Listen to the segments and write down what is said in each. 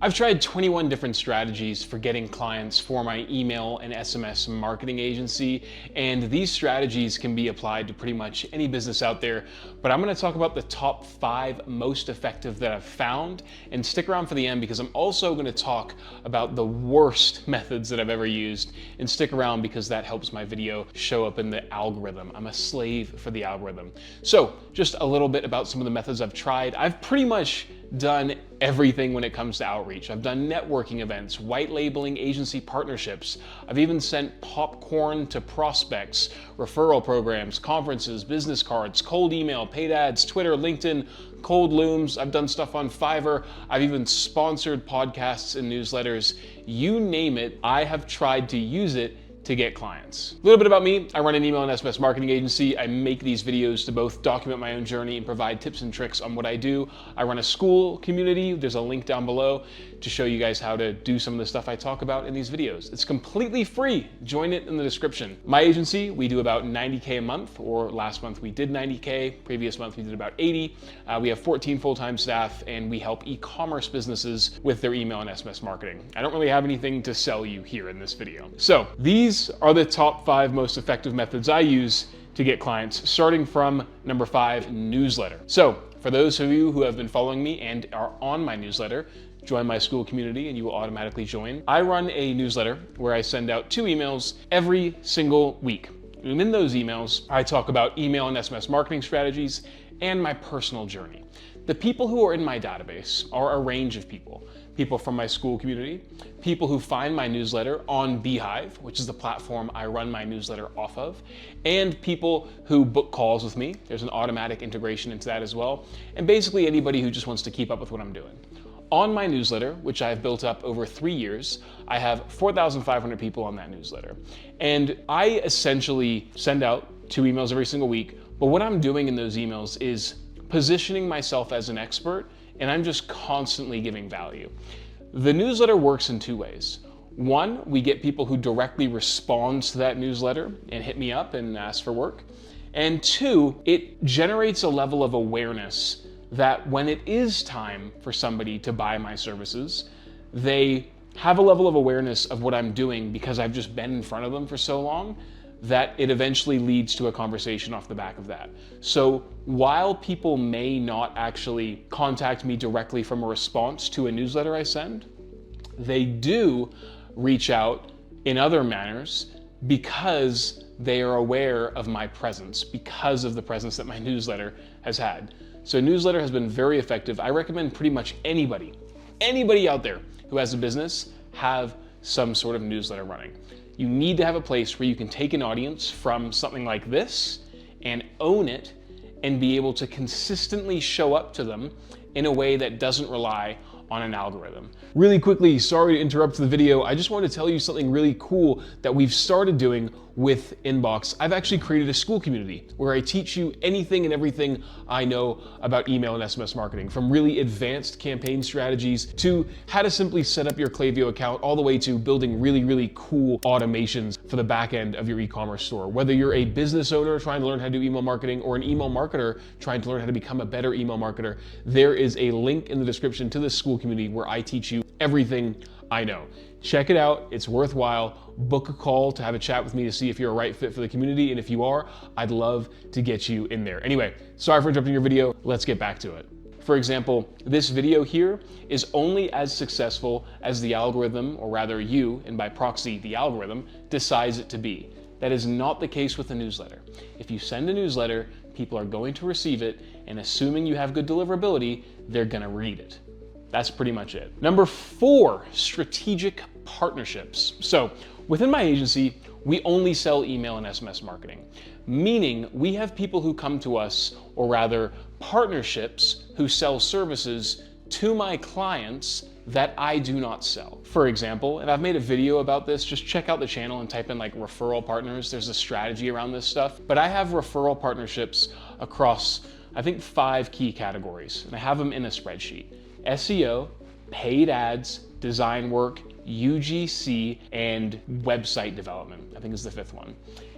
I've tried 21 different strategies for getting clients for my email and SMS marketing agency, and these strategies can be applied to pretty much any business out there, but I'm gonna talk about the top 5 most effective that I've found, and stick around for the end because I'm also gonna talk about the worst methods that I've ever used, and stick around because that helps my video show up in the algorithm. I'm a slave for the algorithm. So just a little bit about some of the methods I've tried. I've pretty much done everything when it comes to outreach. I've done networking events, white labeling agency partnerships. I've even sent popcorn to prospects, referral programs, conferences, business cards, cold email, paid ads, Twitter, LinkedIn, cold looms. I've done stuff on Fiverr. I've even sponsored podcasts and newsletters. You name it, I have tried to use it to get clients. A little bit about me. I run an email and SMS marketing agency. I make these videos to both document my own journey and provide tips and tricks on what I do. I run a school community. There's a link down below to show you guys how to do some of the stuff I talk about in these videos. It's completely free. Join it in the description. My agency, we do about 90K a month, or last month we did 90K. Previous month we did about 80. We have 14 full-time staff, and we help e-commerce businesses with their email and SMS marketing. I don't really have anything to sell you here in this video. So these are the top 5 most effective methods I use to get clients, starting from number 5, newsletter. So for those of you who have been following me and are on my newsletter, join my school community and you will automatically join. I run a newsletter where I send out 2 emails every single week. And in those emails, I talk about email and SMS marketing strategies and my personal journey. The people who are in my database are a range of people. People from my school community, people who find my newsletter on Beehive, which is the platform I run my newsletter off of, and people who book calls with me. There's an automatic integration into that as well. And basically anybody who just wants to keep up with what I'm doing. On my newsletter, which I've built up over 3 years, I have 4,500 people on that newsletter. And I essentially send out 2 emails every single week, but what I'm doing in those emails is positioning myself as an expert, and I'm just constantly giving value. The newsletter works in 2 ways. One, we get people who directly respond to that newsletter and hit me up and ask for work. And 2, it generates a level of awareness that when it is time for somebody to buy my services, they have a level of awareness of what I'm doing because I've just been in front of them for so long that it eventually leads to a conversation off the back of that. So while people may not actually contact me directly from a response to a newsletter I send, they do reach out in other manners because they are aware of my presence, because of the presence that my newsletter has had. So newsletter has been very effective. I recommend pretty much anybody out there who has a business have some sort of newsletter running. You need to have a place where you can take an audience from something like this and own it and be able to consistently show up to them in a way that doesn't rely on an algorithm. Really quickly, sorry to interrupt the video. I just wanted to tell you something really cool that we've started doing with Inbox. I've actually created a school community where I teach you anything and everything I know about email and SMS marketing, from really advanced campaign strategies to how to simply set up your Klaviyo account, all the way to building really, really cool automations for the back end of your e-commerce store. Whether you're a business owner trying to learn how to do email marketing or an email marketer trying to learn how to become a better email marketer, there is a link in the description to this school community where I teach you everything I know. Check it out, it's worthwhile. Book a call to have a chat with me to see if you're a right fit for the community, and if you are, I'd love to get you in there. Anyway, sorry for interrupting your video, let's get back to it. For example, this video here is only as successful as the algorithm, or rather you, and by proxy the algorithm, decides it to be. That is not the case with a newsletter. If you send a newsletter, people are going to receive it, and assuming you have good deliverability, they're gonna read it. That's pretty much it. Number 4, strategic partnerships. So within my agency, we only sell email and SMS marketing, meaning we have people who come to us, or rather partnerships who sell services to my clients that I do not sell. For example, and I've made a video about this, just check out the channel and type in like referral partners. There's a strategy around this stuff, but I have referral partnerships across, I think, 5 key categories, and I have them in a spreadsheet. SEO, paid ads, design work, UGC, and website development, I think is the 5th one.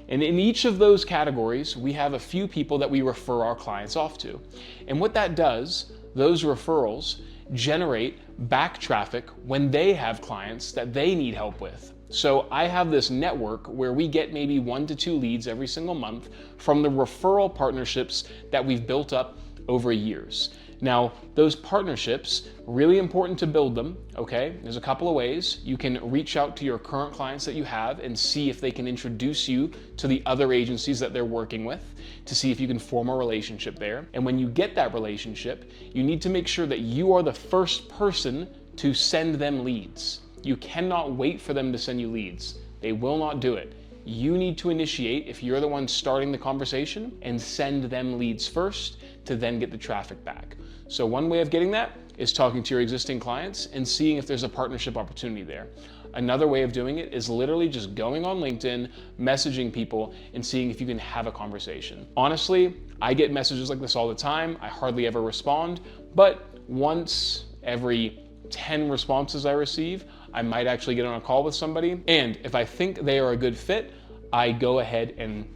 And in each of those categories, we have a few people that we refer our clients off to. And what that does, those referrals, generate back traffic when they have clients that they need help with. So I have this network where we get maybe 1 to 2 leads every single month from the referral partnerships that we've built up over years. Now, those partnerships, really important to build them, okay? There's a couple of ways. You can reach out to your current clients that you have and see if they can introduce you to the other agencies that they're working with to see if you can form a relationship there. And when you get that relationship, you need to make sure that you are the first person to send them leads. You cannot wait for them to send you leads. They will not do it. You need to initiate, if you're the one starting the conversation, and send them leads first to then get the traffic back. So one way of getting that is talking to your existing clients and seeing if there's a partnership opportunity there. Another way of doing it is literally just going on LinkedIn, messaging people, and seeing if you can have a conversation. Honestly, I get messages like this all the time. I hardly ever respond, but once every 10 responses I receive, I might actually get on a call with somebody. And if I think they are a good fit, I go ahead and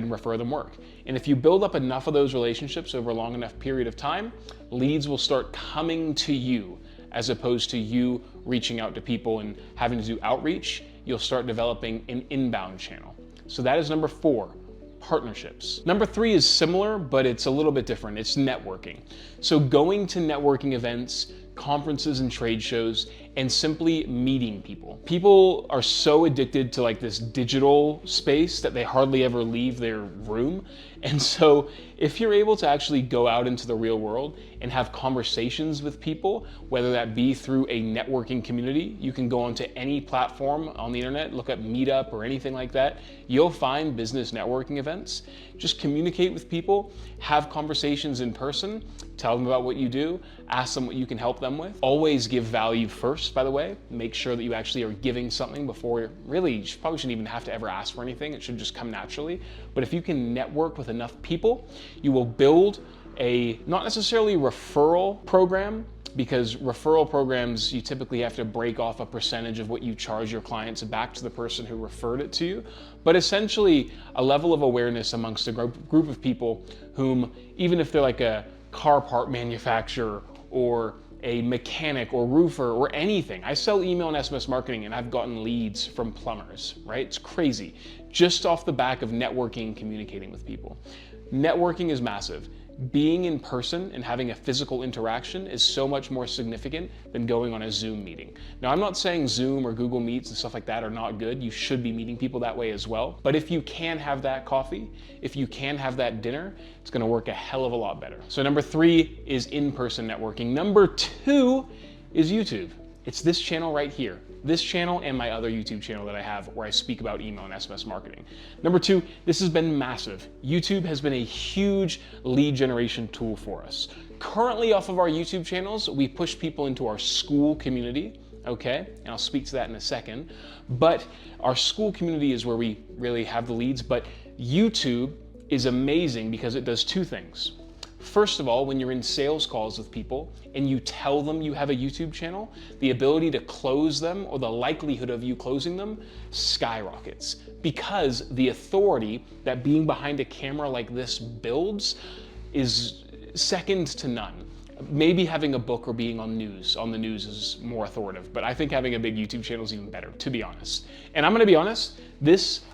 refer them work. And if you build up enough of those relationships over a long enough period of time, leads will start coming to you as opposed to you reaching out to people and having to do outreach. You'll start developing an inbound channel. So that is number 4. Partnerships. Number 3 is similar, but it's a little bit different. It's networking. So going to networking events, conferences and trade shows, and simply meeting people. People are so addicted to like this digital space that they hardly ever leave their room. And so if you're able to actually go out into the real world and have conversations with people, whether that be through a networking community, you can go onto any platform on the internet, look up Meetup or anything like that, you'll find business networking events. Just communicate with people, have conversations in person, tell them about what you do, ask them what you can help them with. Always give value first, by the way. Make sure that you actually are giving something before, really, you probably shouldn't even have to ever ask for anything. It should just come naturally. But if you can network with enough people, you will build a, not necessarily referral program, because referral programs, you typically have to break off a percentage of what you charge your clients back to the person who referred it to you, but essentially a level of awareness amongst a group of people whom, even if they're like a car part manufacturer or a mechanic or roofer or anything. I sell email and SMS marketing and I've gotten leads from plumbers, right? It's crazy. Just off the back of networking and communicating with people. Networking is massive. Being in person and having a physical interaction is so much more significant than going on a Zoom meeting. Now, I'm not saying Zoom or Google Meets and stuff like that are not good. You should be meeting people that way as well. But if you can have that coffee, if you can have that dinner, it's gonna work a hell of a lot better. So number 3 is in-person networking. Number 2 is YouTube. It's this channel right here. This channel and my other YouTube channel that I have where I speak about email and SMS marketing. Number 2, this has been massive. YouTube has been a huge lead generation tool for us. Currently off of our YouTube channels, we push people into our school community, okay? And I'll speak to that in a second. But our school community is where we really have the leads, but YouTube is amazing because it does 2 things. First of all, when you're in sales calls with people and you tell them you have a YouTube channel, the ability to close them or the likelihood of you closing them skyrockets because the authority that being behind a camera like this builds is second to none. Maybe having a book or being on the news is more authoritative, but I think having a big YouTube channel is even better, to be honest. And I'm gonna be honest,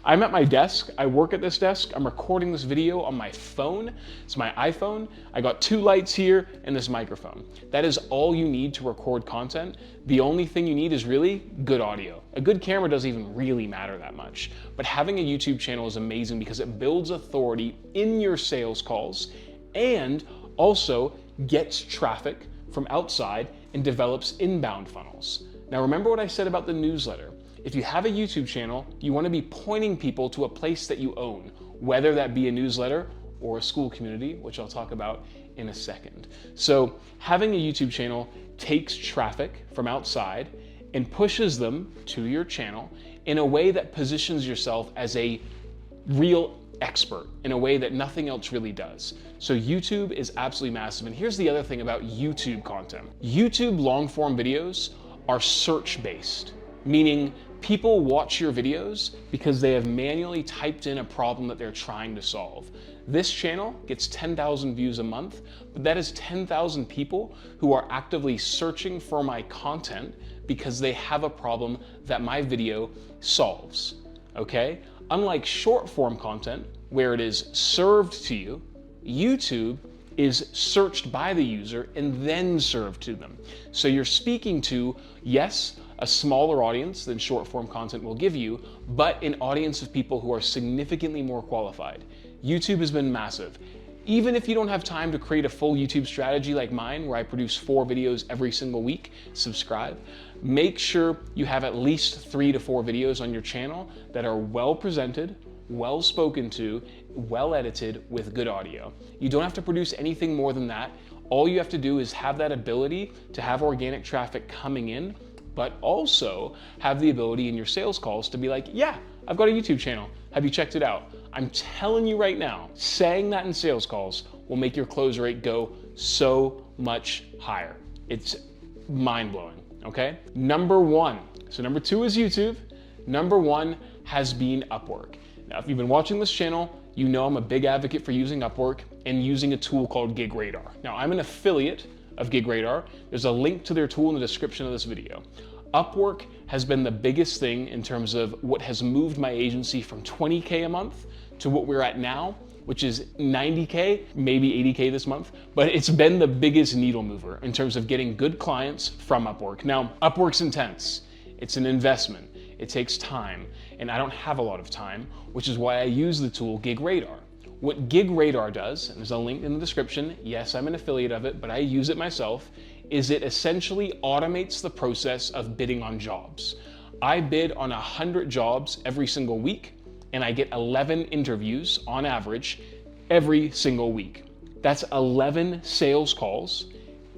I'm at my desk, I work at this desk, I'm recording this video on my phone, it's my iPhone, I got 2 lights here and this microphone. That is all you need to record content. The only thing you need is really good audio. A good camera doesn't even really matter that much, but having a YouTube channel is amazing because it builds authority in your sales calls and also gets traffic from outside and develops inbound funnels. Now remember what I said about the newsletter. If you have a YouTube channel, you want to be pointing people to a place that you own, whether that be a newsletter or a school community, which I'll talk about in a second. So having a YouTube channel takes traffic from outside and pushes them to your channel in a way that positions yourself as a real expert in a way that nothing else really does. So YouTube is absolutely massive. And here's the other thing about YouTube content. YouTube long form videos are search based, meaning people watch your videos because they have manually typed in a problem that they're trying to solve. This channel gets 10,000 views a month, but that is 10,000 people who are actively searching for my content because they have a problem that my video solves, okay? Unlike short form content, where it is served to you, YouTube is searched by the user and then served to them. So you're speaking to, yes, a smaller audience than short form content will give you, but an audience of people who are significantly more qualified. YouTube has been massive. Even if you don't have time to create a full YouTube strategy like mine, where I produce 4 videos every single week, subscribe. Make sure you have at least 3 to 4 videos on your channel that are well presented, well spoken to, well edited with good audio. You don't have to produce anything more than that. All you have to do is have that ability to have organic traffic coming in, but also have the ability in your sales calls to be like, yeah, I've got a YouTube channel. Have you checked it out? I'm telling you right now, saying that in sales calls will make your close rate go so much higher. It's mind-blowing, okay? Number 1. So number 2 is YouTube. Number 1 has been Upwork. Now, if you've been watching this channel, you know I'm a big advocate for using Upwork and using a tool called GigRadar. Now, I'm an affiliate of GigRadar. There's a link to their tool in the description of this video. Upwork has been the biggest thing in terms of what has moved my agency from 20K a month to what we're at now, which is 90K, maybe 80K this month, but it's been the biggest needle mover in terms of getting good clients from Upwork. Now, Upwork's intense. It's an investment. It takes time, and I don't have a lot of time, which is why I use the tool GigRadar. What GigRadar does, and there's a link in the description, yes, I'm an affiliate of it, but I use it myself, is it essentially automates the process of bidding on jobs. I bid on 100 jobs every single week, and I get 11 interviews on average every single week. That's 11 sales calls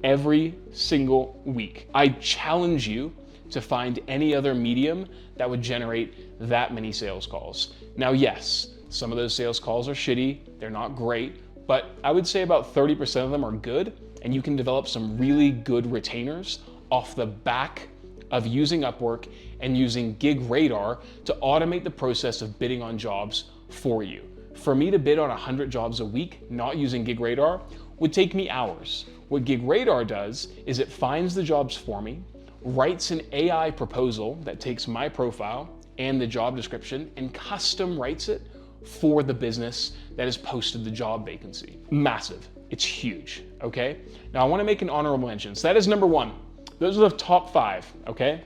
every single week. I challenge you to find any other medium that would generate that many sales calls. Now, yes, some of those sales calls are shitty, they're not great, but I would say about 30% of them are good, and you can develop some really good retainers off the back of using Upwork and using GigRadar to automate the process of bidding on jobs for you. For me to bid on 100 jobs a week, not using GigRadar, would take me hours. What GigRadar does is it finds the jobs for me, writes an AI proposal that takes my profile and the job description and custom writes it for the business that has posted the job vacancy. Massive. It's huge, okay? Now I wanna make an honorable mention. So that is number 1. Those are the top 5, okay?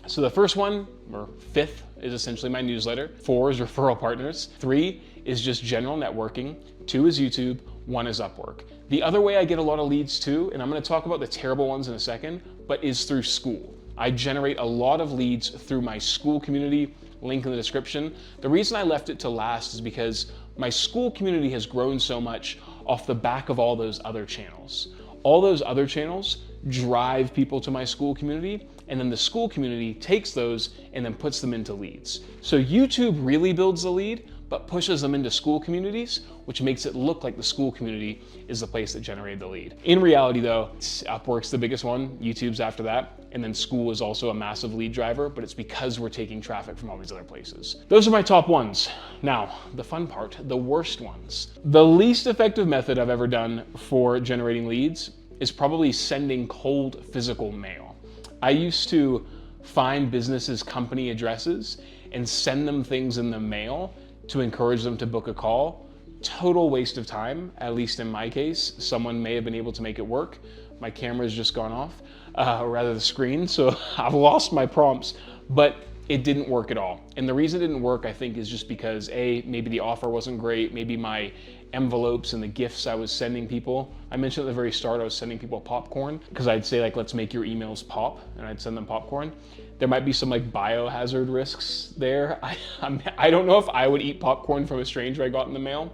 So the first one, or 5th, is essentially my newsletter. 4 is referral partners. 3 is just general networking. 2 is YouTube. 1 is Upwork. The other way I get a lot of leads too, and I'm gonna talk about the terrible ones in a second, but is through school. I generate a lot of leads through my school community, link in the description. The reason I left it to last is because my school community has grown so much off the back of all those other channels. All those other channels drive people to my school community, and then the school community takes those and then puts them into leads. So YouTube really builds the lead, but pushes them into school communities, which makes it look like the school community is the place that generated the lead. In reality though, Upwork's the biggest one, YouTube's after that, and then school is also a massive lead driver, but it's because we're taking traffic from all these other places. Those are my top ones. Now, the fun part, the worst ones. The least effective method I've ever done for generating leads is probably sending cold physical mail. I used to find businesses' company addresses and send them things in the mail to encourage them to book a call. Total waste of time, at least in my case. Someone may have been able to make it work. My camera's just gone off, or rather the screen, so I've lost my prompts, but it didn't work at all. And the reason it didn't work, I think, is just because A, maybe the offer wasn't great, maybe my envelopes and the gifts I was sending people. I mentioned at the very start I was sending people popcorn because I'd say like, let's make your emails pop, and I'd send them popcorn. There might be some like biohazard risks there. I don't know if I would eat popcorn from a stranger I got in the mail.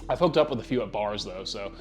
I've hooked up with a few at bars though, so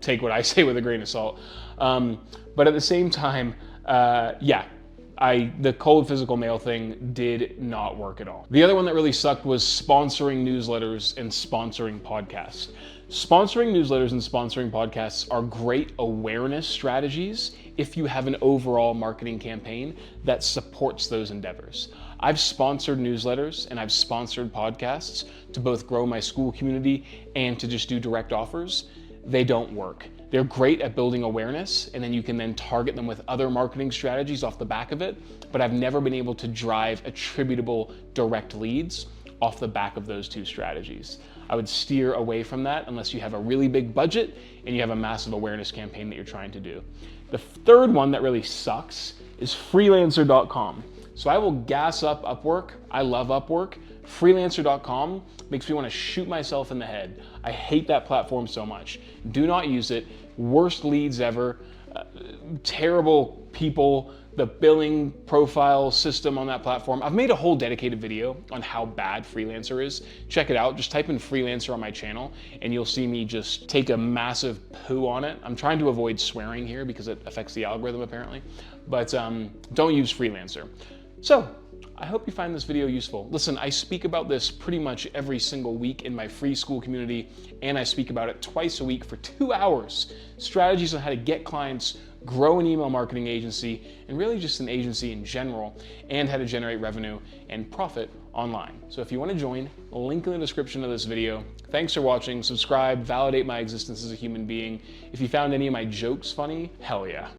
take what I say with a grain of salt. But at the same time, the cold physical mail thing did not work at all. The other one that really sucked was sponsoring newsletters and sponsoring podcasts. Sponsoring newsletters and sponsoring podcasts are great awareness strategies if you have an overall marketing campaign that supports those endeavors. I've sponsored newsletters and I've sponsored podcasts to both grow my school community and to just do direct offers. They don't work. They're great at building awareness, and then you can then target them with other marketing strategies off the back of it, but I've never been able to drive attributable direct leads off the back of those two strategies. I would steer away from that unless you have a really big budget and you have a massive awareness campaign that you're trying to do. The third one that really sucks is freelancer.com. So I will gas up Upwork. I love Upwork. Freelancer.com makes me want to shoot myself in the head. I hate that platform so much. Do not use it. Worst leads ever. Terrible people. The billing profile system on that platform. I've made a whole dedicated video on how bad Freelancer is. Check it out. Just type in Freelancer on my channel and you'll see me just take a massive poo on it. I'm trying to avoid swearing here because it affects the algorithm apparently, but don't use Freelancer. So I hope you find this video useful. Listen, I speak about this pretty much every single week in my free school community, and I speak about it twice a week for 2 hours. Strategies on how to get clients, grow an email marketing agency, and really just an agency in general, and how to generate revenue and profit online. So if you want to join, link in the description of this video. Thanks for watching. Subscribe, validate my existence as a human being. If you found any of my jokes funny, hell yeah.